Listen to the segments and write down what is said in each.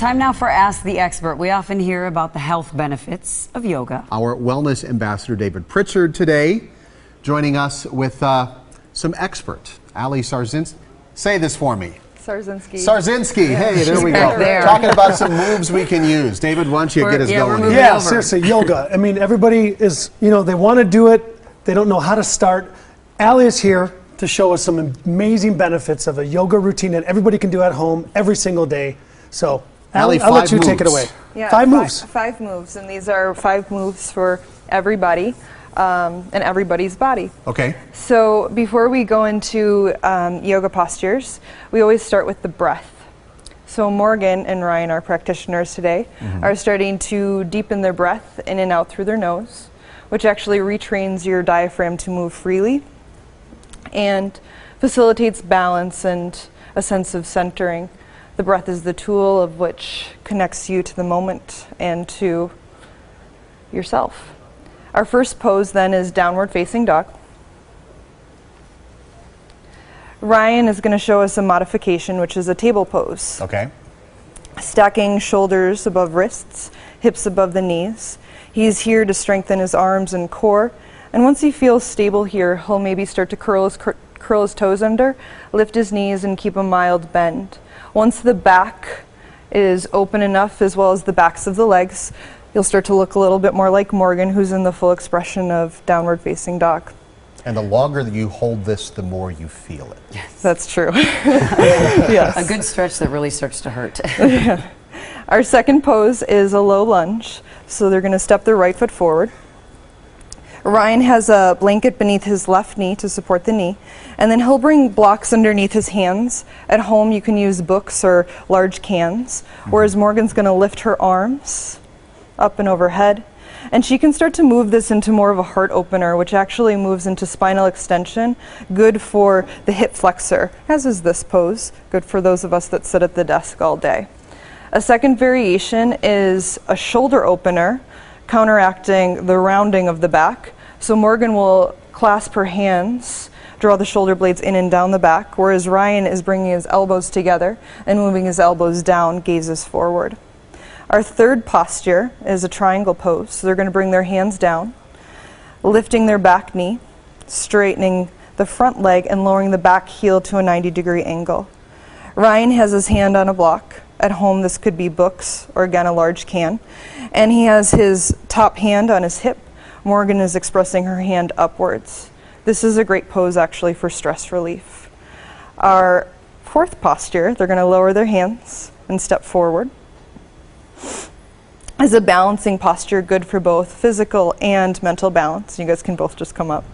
Time now for Ask the Expert. We often hear about the health benefits of yoga. Our wellness ambassador, David Pritchard, today joining us with some expert. Ali Szarzynski. Say this for me. Szarzynski. Szarzynski. Yeah. Hey, there we go. There. Talking about some moves we can use. David, why don't you get us going? Yeah, seriously, yoga. I mean, everybody is, they want to do it. They don't know how to start. Ali is here to show us some amazing benefits of a yoga routine that everybody can do at home every single day. So, Ali, I'll let you take it away. Yeah, five moves. Five moves, and these are 5 moves for everybody and everybody's body. Okay. So before we go into yoga postures, we always start with the breath. So Morgan and Ryan, our practitioners today, are starting to deepen their breath in and out through their nose, which actually retrains your diaphragm to move freely and facilitates balance and a sense of centering. The breath is the tool of which connects you to the moment and to yourself. Our first pose then is downward facing dog. Ryan is going to show us a modification, which is a table pose. Okay. Stacking shoulders above wrists, hips above the knees. He's here to strengthen his arms and core. And once he feels stable here, he'll maybe start to curl his toes under, lift his knees, and keep a mild bend. Once the back is open enough, as well as the backs of the legs, you'll start to look a little bit more like Morgan, who's in the full expression of downward facing dog. And the longer that you hold this, the more you feel it. Yes. That's true. Yes. A good stretch that really starts to hurt. Yeah. Our second pose is a low lunge. So they're going to step their right foot forward. Ryan has a blanket beneath his left knee to support the knee, and then he'll bring blocks underneath his hands. At home you can use books or large cans, whereas Morgan's going to lift her arms up and overhead, and she can start to move this into more of a heart opener, which actually moves into spinal extension, good for the hip flexor, as is this pose, good for those of us that sit at the desk all day. A second variation is a shoulder opener, counteracting the rounding of the back. So Morgan will clasp her hands, draw the shoulder blades in and down the back, whereas Ryan is bringing his elbows together and moving his elbows down, gazes forward. Our third posture is a triangle pose. So they're going to bring their hands down, lifting their back knee, straightening the front leg, and lowering the back heel to a 90-degree angle. Ryan has his hand on a block. At home, this could be books or, again, a large can. And he has his top hand on his hip. Morgan is expressing her hand upwards. This is a great pose, actually, for stress relief. Our fourth posture, they're going to lower their hands and step forward. Is a balancing posture, good for both physical and mental balance. You guys can both just come up.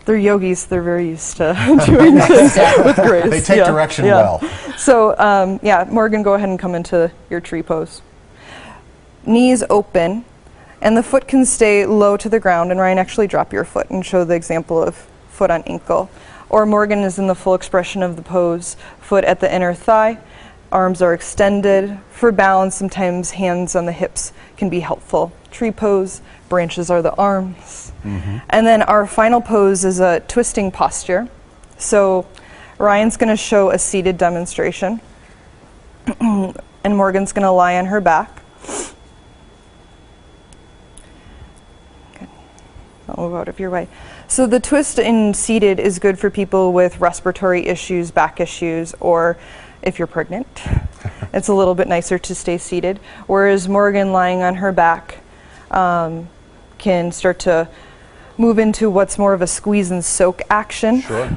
They're yogis, they're very used to doing this with grace. They take direction well. So, Morgan, go ahead and come into your tree pose. Knees open, and the foot can stay low to the ground, and Ryan, actually drop your foot and show the example of foot on ankle. Or Morgan is in the full expression of the pose, foot at the inner thigh, arms are extended. For balance, sometimes hands on the hips can be helpful. Tree pose, branches are the arms. And then our final pose is a twisting posture. So Ryan's going to show a seated demonstration, and Morgan's going to lie on her back. Good. I'll move out of your way. So the twist in seated is good for people with respiratory issues, back issues, or if you're pregnant. It's a little bit nicer to stay seated. Whereas Morgan lying on her back can start to move into what's more of a squeeze and soak action. Sure.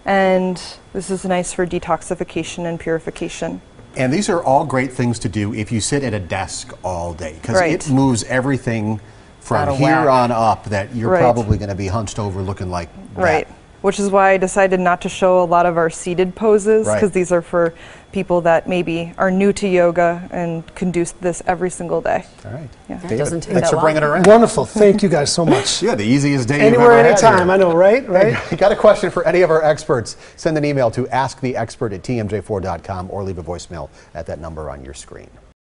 And this is nice for detoxification and purification. And these are all great things to do if you sit at a desk all day, because Right. it moves everything from Out of here whack. on up that you're Right. probably going to be hunched over looking like that. Right. Which is why I decided not to show a lot of our seated poses, Right. because these are for people that maybe are new to yoga and can do this every single day. All right. Yeah. David, Doesn't take thanks that for bringing her in. Wonderful. Thank you guys so much. Yeah, the easiest day Anywhere, you've ever had anytime. here. I know, right? Right? You got a question for any of our experts, send an email to asktheexpert@tmj4.com or leave a voicemail at that number on your screen.